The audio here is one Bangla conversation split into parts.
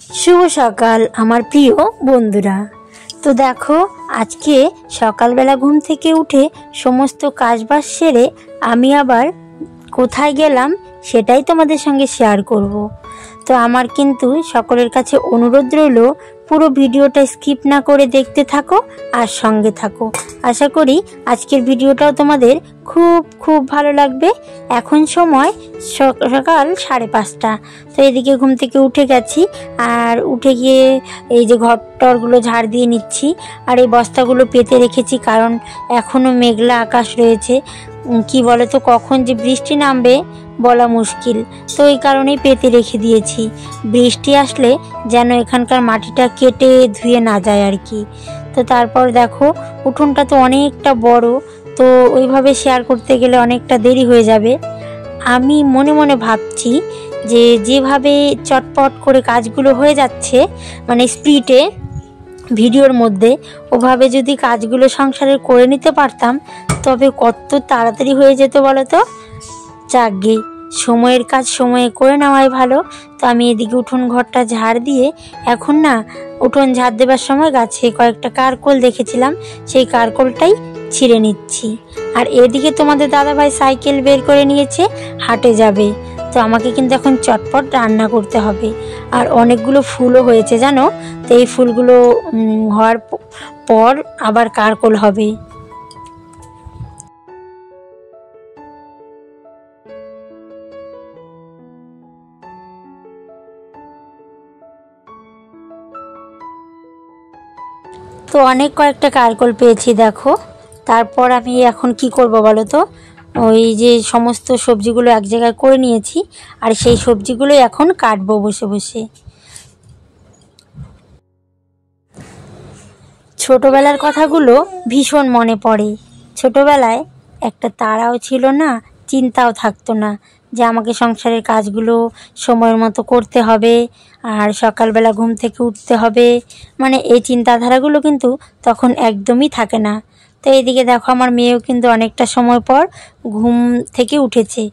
শুভ সকাল আমার প্রিয় বন্ধুরা। তো দেখো আজকে সকালবেলা ঘুম থেকে উঠে সমস্ত কাজবাজ সেরে আমি আবার কোথায় গেলাম সেটাই তোমাদের সঙ্গে শেয়ার করব। তো আমার কিন্তু সকলের কাছে অনুরোধ রইল পুরো ভিডিওটা স্কিপ না করে দেখতে থাকো আর সঙ্গে থাকো। আশা করি আজকের ভিডিওটাও তোমাদের খুব খুব ভালো লাগবে। এখন সময় সকাল 5:30। তো এদিকে ঘুম থেকে উঠে গেছি আর উঠে গিয়ে এই যে ঘর টরগুলো ঝাড় দিয়ে নিচ্ছি আর এই বস্তাগুলো পেতে রেখেছি, কারণ এখনও মেঘলা আকাশ রয়েছে। কি বলে তো কখন যে বৃষ্টি নামবে বলা মুশকিল, তো এই কারণেই পেতে রেখে দিয়েছি। বৃষ্টি আসলে যেন এখানকার মাটিটা কেটে ধুয়ে না যায় আর কি। তো তারপর দেখো উঠোনটা তো অনেকটা বড়, তো ওইভাবে শেয়ার করতে গেলে অনেকটা দেরি হয়ে যাবে। আমি মনে মনে ভাবছি যে যেভাবে চটপট করে কাজগুলো হয়ে যাচ্ছে মানে স্পিডে ভিডিওর মধ্যে, ওভাবে যদি কাজগুলো সংসারের করে নিতে পারতাম তবে কত তাড়াতাড়ি হয়ে যেত বলো তো। যাকগে, সময়ের কাজ সময়ে করে নেওয়াই ভালো। তো আমি এদিকে উঠোন ঘরটা ঝাড় দিয়ে এখন না উঠোন ঝাড় দেবার সময় গাছে কয়েকটা কারকোল দেখেছিলাম, সেই কারকোলটাই ছিঁড়ে নিচ্ছি। আর এদিকে তোমাদের দাদাভাই সাইকেল বের করে নিয়েছে, হাটে যাবে। তো আমাকে কিন্তু এখন চটপট রান্না করতে হবে। আর অনেকগুলো ফুলও হয়েছে জানো, তো এই ফুলগুলো হওয়ার পর আবার কারকোল হবে। তো অনেক কয়েকটা কারকোল পেয়েছি দেখো। তারপর আমি এখন কি করব বলো তো, ওই যে সমস্ত সবজিগুলো এক জায়গায় করে নিয়েছি আর সেই সবজিগুলো এখন কাটবো বসে বসে। ছোটবেলার কথাগুলো ভীষণ মনে পড়ে। ছোটবেলায় একটা তাড়াও ছিল না, চিন্তাও থাকতো না যে আমাকে সংসারের কাজগুলো সময়ের মতো করতে হবে আর সকালবেলা ঘুম থেকে উঠতে হবে, মানে এই চিন্তাধারাগুলো কিন্তু তখন একদমই থাকে না। তো এইদিকে দেখো আমার মেয়েও কিন্তু অনেকটা সময় পর ঘুম থেকে উঠেছে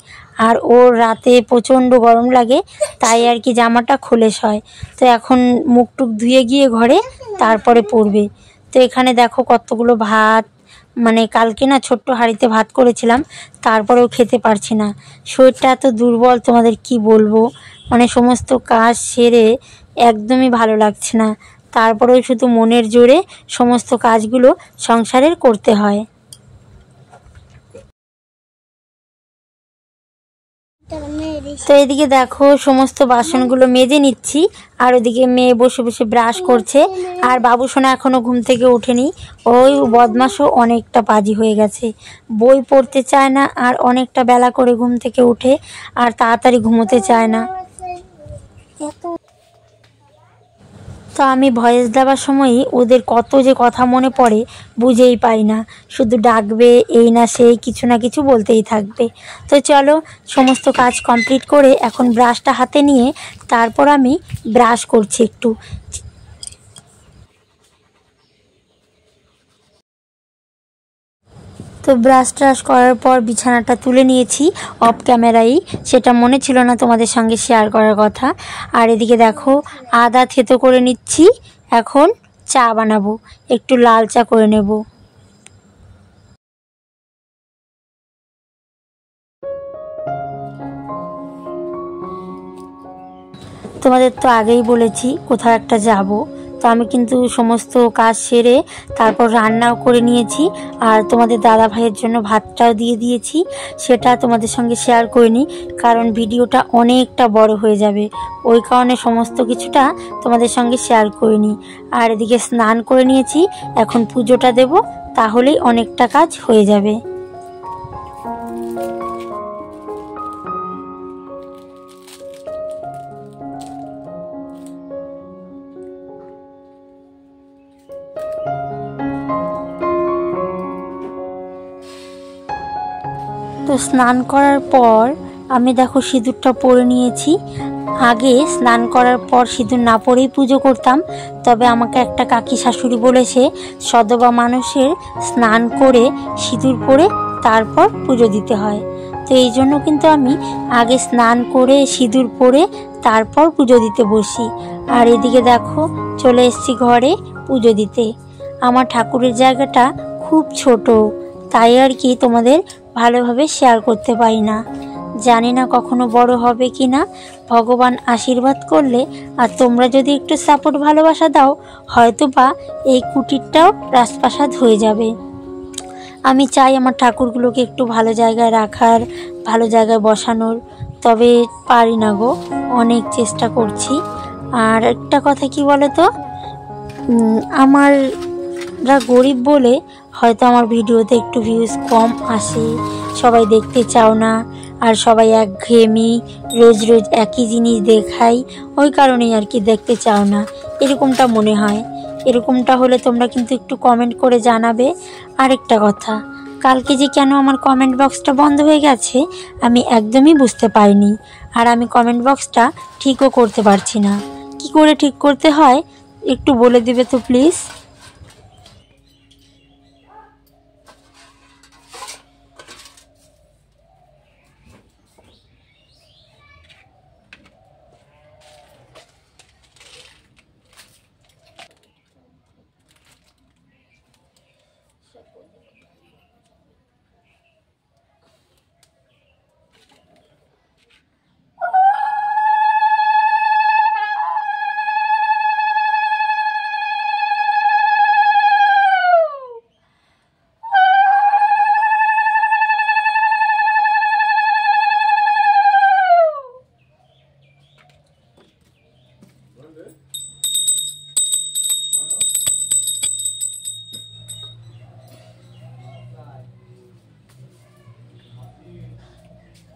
আর ওর রাতে প্রচণ্ড গরম লাগে, তাই আর কি জামাটা খুলে শয়। তো এখন মুখ টুক ধুয়ে গিয়ে ঘরে তারপরে পড়বে। তো এখানে দেখো কতগুলো ভাত, মানে কালকে না ছোট্ট হাঁড়িতে ভাত করেছিলাম, তারপরেও খেতে পারছি না। শরীরটা এত দুর্বল তোমাদের কি বলবো, মানে সমস্ত কাজ সেরে একদমই ভালো লাগছে না। তারপরেও শুধু মনের জোরে সমস্ত কাজগুলো সংসারের করতে হয়। তো এদিকে দেখো সমস্ত বাসনগুলো মেজে নিচ্ছি আর ওদিকে মেয়ে বসে বসে ব্রাশ করছে। আর বাবু সোনা এখনো ঘুম থেকে ওঠেনি, ওই বদমাশও অনেকটা পাজি হয়ে গেছে, বই পড়তে চায় না আর অনেকটা বেলা করে ঘুম থেকে উঠে আর তাড়াতাড়ি ঘুমোতে চায় না। তো আমি ভয়েস দেওয়ার সময়ই ওদের কত যে কথা মনে পড়ে বুঝেই পাই না, শুধু ডাকবে এই না সেই কিছু না কিছু বলতেই থাকবে। তো চলো সমস্ত কাজ কমপ্লিট করে এখন ব্রাশটা হাতে নিয়ে তারপর আমি ব্রাশ করছি একটু। তো ব্রাশ ট্রাশ করার পর বিছানাটা তুলে নিয়েছি অফ ক্যামেরাই, সেটা মনে ছিল না তোমাদের সঙ্গে শেয়ার করার কথা। আর এদিকে দেখো আদা থেতো করে নিচ্ছি, এখন চা বানাবো, একটু লাল চা করে নেব। তোমাদের তো আগেই বলেছি কোথাও একটা যাব, তো আমি কিন্তু সমস্ত কাজ সেরে তারপর রান্নাও করে নিয়েছি আর তোমাদের দাদা ভাইয়ের জন্য ভাতটাও দিয়ে দিয়েছি। সেটা তোমাদের সঙ্গে শেয়ার করিনি কারণ ভিডিওটা অনেকটা বড় হয়ে যাবে, ওই কারণে সমস্ত কিছুটা তোমাদের সঙ্গে শেয়ার করিনি। আর এদিকে স্নান করে নিয়েছি, এখন পুজোটা দেব, তাহলেই অনেকটা কাজ হয়ে যাবে। তো স্নান করার পর আমি দেখো সিঁদুরটা পরে নিয়েছি। আগে স্নান করার পর সিঁদুর না পরেই পুজো করতাম, তবে আমাকে একটা কাকি শাশুড়ি বলেছে সধবা মানুষের স্নান করে সিঁদুর পরে তারপর পুজো দিতে হয়। তো এই জন্য কিন্তু আমি আগে স্নান করে সিঁদুর পরে তারপর পুজো দিতে বসি। আর এদিকে দেখো চলে এসেছি ঘরে পুজো দিতে। আমার ঠাকুরের জায়গাটা খুব ছোট, তাই আর কি তোমাদের ভালোভাবে শেয়ার করতে পারি না। জানি না কখনো বড় হবে কি না, ভগবান আশীর্বাদ করলে আর তোমরা যদি একটু সাপোর্ট ভালোবাসা দাও, হয়তো বা এই কুটিরটাও রাজপ্রাসাদ হয়ে যাবে। আমি চাই আমার ঠাকুরগুলোকে একটু ভালো জায়গায় রাখার, ভালো জায়গায় বসানোর, তবে পারি না গো, অনেক চেষ্টা করছি। আর একটা কথা কি বলো তো, আমরা গরিব বলে হয়তো আমার ভিডিওতে একটু ভিউজ কম আসে, সবাই দেখতে চাও না। আর সবাই একঘেয়েমি রোজ রোজ একই জিনিস দেখাই, ওই কারণেই আর কি দেখতে চাও না, এরকমটা মনে হয়। এরকমটা হলে তোমরা কিন্তু একটু কমেন্ট করে জানাবে। আরেকটা কথা, কালকে যে কেন আমার কমেন্ট বক্সটা বন্ধ হয়ে গেছে আমি একদমই বুঝতে পারিনি। আর আমি কমেন্ট বক্সটা ঠিকও করতে পারছি না। কি করে ঠিক করতে হয় একটু বলে দিবে তো প্লিজ?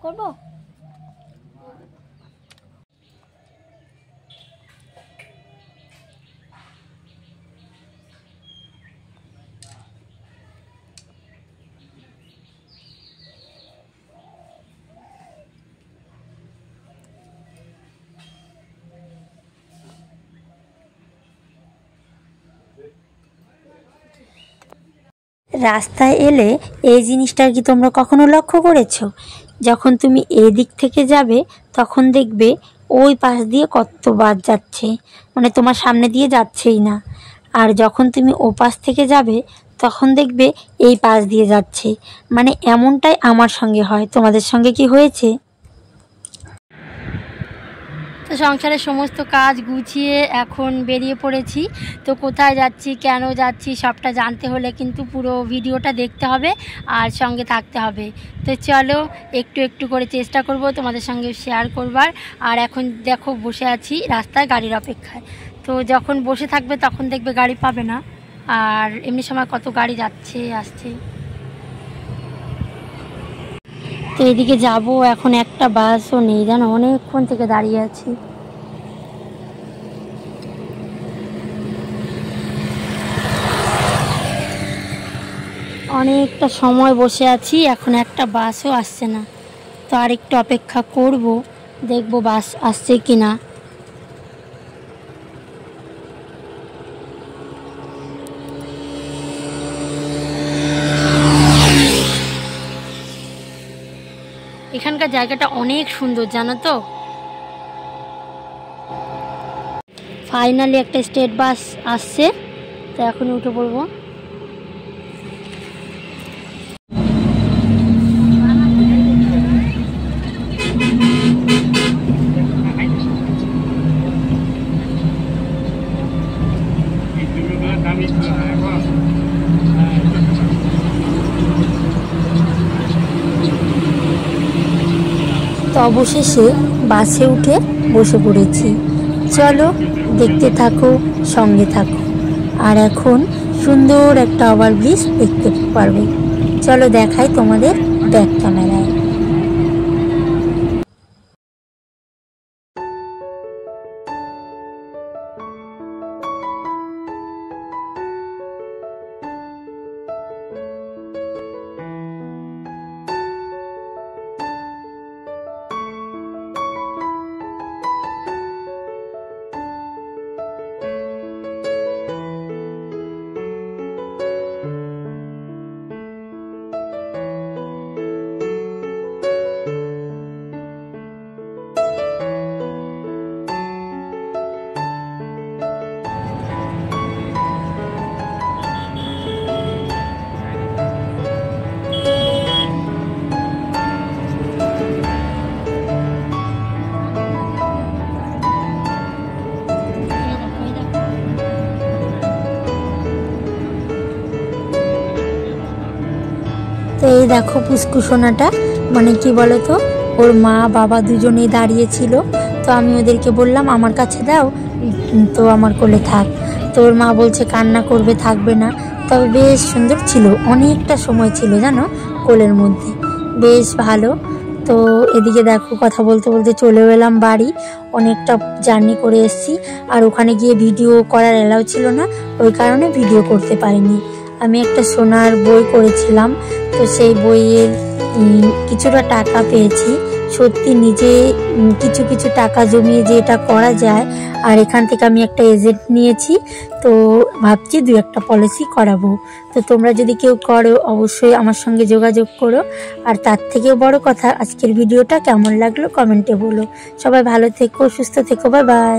করবো রাস্তায় এলে এই জিনিসটা কি তোমরা কখনো লক্ষ্য করেছো? যখন তুমি এই দিক থেকে যাবে তখন দেখবে ওই পাশ দিয়ে কত বাস যাচ্ছে, মানে তোমার সামনে দিয়ে যাচ্ছেই না। আর যখন তুমি ও পাশ থেকে যাবে তখন দেখবে এই পাশ দিয়ে যাচ্ছে। মানে এমনটাই আমার সঙ্গে হয়। তোমাদের সঙ্গে কি হয়েছে? তো সংসারের সমস্ত কাজ গুছিয়ে এখন বেরিয়ে পড়েছি। তো কোথায় যাচ্ছি, কেন যাচ্ছি, সবটা জানতে হলে কিন্তু পুরো ভিডিওটা দেখতে হবে আর সঙ্গে থাকতে হবে। তো চলো একটু একটু করে চেষ্টা করব তোমাদের সঙ্গে শেয়ার করবার। আর এখন দেখো বসে আছি রাস্তায় গাড়ির অপেক্ষায়। তো যখন বসে থাকবে তখন দেখবে গাড়ি পাবে না, আর এমনি সময় কত গাড়ি যাচ্ছে আসছে। তো এদিকে যাব, এখন একটা বাসও নেই জানো, অনেকক্ষণ থেকে দাঁড়িয়ে আছি। অনেকটা সময় বসে আছি, এখন একটা বাসও আসছে না। তো আর একটু অপেক্ষা করব, দেখব বাস আসছে কি না। এখানকার জায়গাটা অনেক সুন্দর জানো তো। ফাইনালি একটা স্টেট বাস আসছে, তো এখনই উঠে পড়বো। তো অবশেষে বাসে উঠে বসে পড়েছি। চলো দেখতে থাকো, সঙ্গে থাকো। আর এখন সুন্দর একটা ওভারব্রিজ দেখতে পারবে। চলো দেখাই তোমাদের ব্যাক ক্যামেরায়। দেখো পুষ্কুসোনাটা, মানে কি বলতো, ওর মা বাবা দুজনেই দাঁড়িয়েছিল। তো আমি ওদেরকে বললাম আমার কাছে দাও, তো আমার কোলে থাক। তো ওর মা বলছে কান্না করবে, থাকবে না। তবে বেশ সুন্দর ছিল, অনেকটা সময় ছিল জানো কোলের মধ্যে, বেশ ভালো। তো এদিকে দেখো কথা বলতে বলতে চলে এলাম বাড়ি, অনেকটা জার্নি করে এসেছি। আর ওখানে গিয়ে ভিডিও করার এলাও ছিল না, ওই কারণে ভিডিও করতে পারিনি। আমি একটা সোনার বই করেছিলাম, তো সেই বইয়ের কিছুটা টাকা পেয়েছি। সত্যি নিজে কিছু কিছু টাকা জমিয়ে যে এটা করা যায়। আর এখান থেকে আমি একটা এজেন্ট নিয়েছি, তো ভাবছি 2-1টা পলিসি করাবো। তো তোমরা যদি কেউ করো অবশ্যই আমার সঙ্গে যোগাযোগ করো। আর তার থেকেও বড় কথা, আজকের ভিডিওটা কেমন লাগলো কমেন্টে বলো। সবাই ভালো থেকো, সুস্থ থেকো, বাই বাই।